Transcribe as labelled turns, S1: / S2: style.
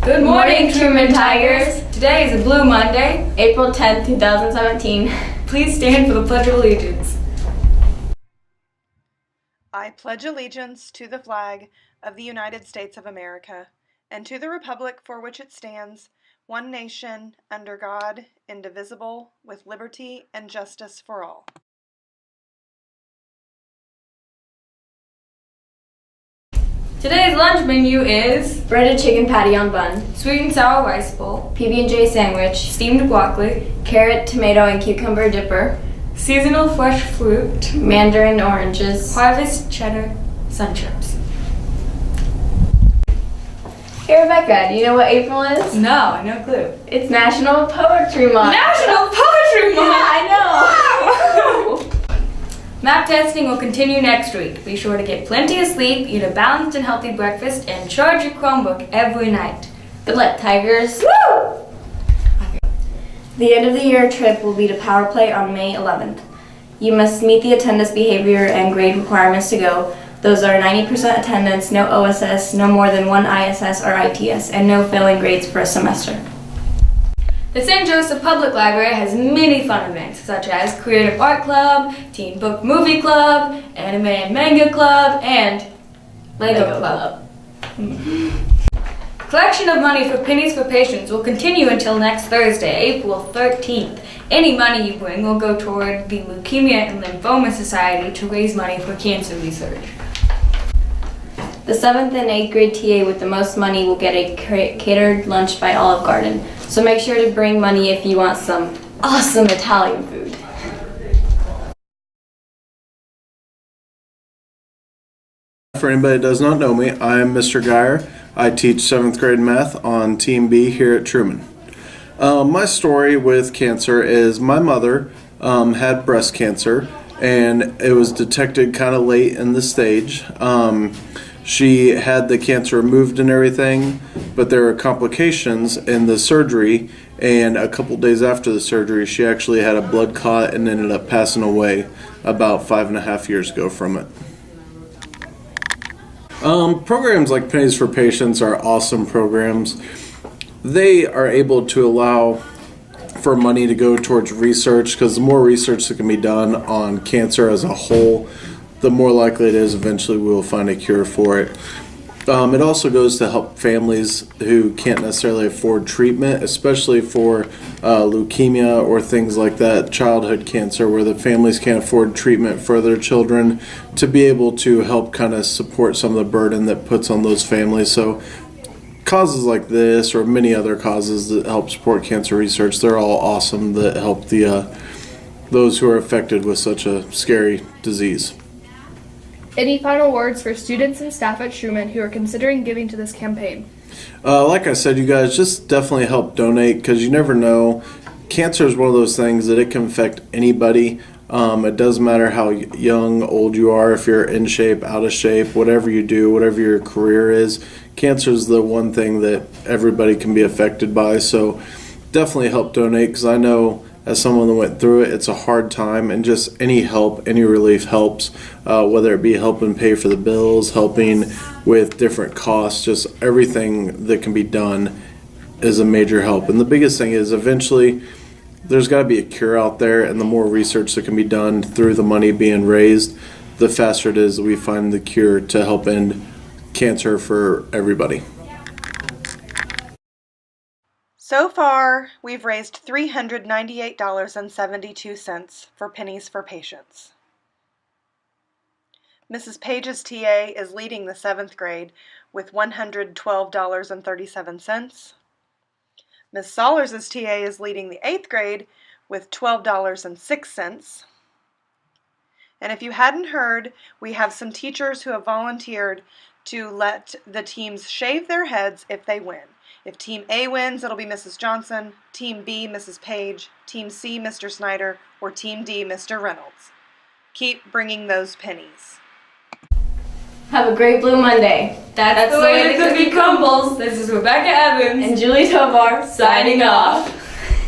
S1: Good morning, Truman Tigers. Today is a Blue Monday,
S2: April 10th, 2017.
S1: Please stand for the Pledge of Allegiance.
S3: I pledge allegiance to the flag of the United States of America and to the republic for which it stands, one nation, under God, indivisible, with liberty and justice for all.
S1: Today's lunch menu is
S2: Breaded chicken patty on bun,
S1: sweet and sour rice bowl,
S2: PB&J sandwich,
S1: steamed broccoli,
S2: carrot, tomato, and cucumber dipper,
S1: seasonal fresh fruit,
S2: mandarin oranges,
S1: harvest cheddar, sun chips.
S2: Hey Rebecca, do you know what April is?
S1: No, no clue.
S2: It's National Poetry Month.
S1: National Poetry Month!
S2: Yeah, I know!
S1: Map testing will continue next week. Be sure to get plenty of sleep, eat a balanced and healthy breakfast, and charge your Chromebook every night.
S2: Good luck, Tigers.
S1: Woo!
S2: The end of the year trip will be to Power Play on May 11th. You must meet the attendance, behavior, and grade requirements to go. Those are 90% attendance, no OSS, no more than one ISS or ITS, and no failing grades for a semester.
S1: The St. Joseph Public Library has many fun events, such as Creative Art Club, Teen Book Movie Club, Anime and Manga Club, and Lego Club. Collection of money for Pennies for Patients will continue until next Thursday, April 13th. Any money you bring will go toward the Leukemia and Lymphoma Society to raise money for cancer research.
S2: The 7th and 8th grade TA with the most money will get a catered lunch by Olive Garden. So make sure to bring money if you want some awesome Italian food.
S4: For anybody that does not know me, I am Mr. Geyer. I teach 7th grade math on Team B here at Truman. My story with cancer is my mother had breast cancer, and it was detected kind of late in the stage. She had the cancer removed and everything, but there were complications in the surgery, and a couple days after the surgery, she actually had a blood clot and ended up passing away about 5.5 years ago from it. Programs like Pennies for Patients are awesome programs. They are able to allow for money to go towards research, because the more research that can be done on cancer as a whole, the more likely it is eventually we will find a cure for it. It also goes to help families who can't necessarily afford treatment, especially for leukemia or things like that, childhood cancer, where the families can't afford treatment for their children, to be able to help kind of support some of the burden that puts on those families. So causes like this, or many other causes that help support cancer research, they're all awesome, that help the those who are affected with such a scary disease.
S5: Any final words for students and staff at Truman who are considering giving to this campaign?
S4: Like I said, you guys just definitely help donate, because you never know. Cancer is one of those things that it can affect anybody. It doesn't matter how young, old you are, if you're in shape, out of shape, whatever you do, whatever your career is. Cancer is the one thing that everybody can be affected by. So definitely help donate, because I know as someone that went through it, it's a hard time, and just any help, any relief helps, whether it be helping pay for the bills, helping with different costs, just everything that can be done is a major help. And the biggest thing is eventually there's got to be a cure out there, and the more research that can be done through the money being raised, the faster it is that we find the cure to help end cancer for everybody.
S3: So far, we've raised $398.72 for Pennies for Patients. Mrs. Page's TA is leading the 7th grade with $112.37. Ms. Solers' TA is leading the 8th grade with $12.06. And if you hadn't heard, we have some teachers who have volunteered to let the teams shave their heads if they win. If Team A wins, it'll be Mrs. Johnson, Team B, Mrs. Page, Team C, Mr. Snyder, or Team D, Mr. Reynolds. Keep bringing those pennies.
S2: Have a great Blue Monday.
S1: That's the way the cookie crumbles. This is Rebecca Evans
S2: and Julie Tovar
S1: signing off.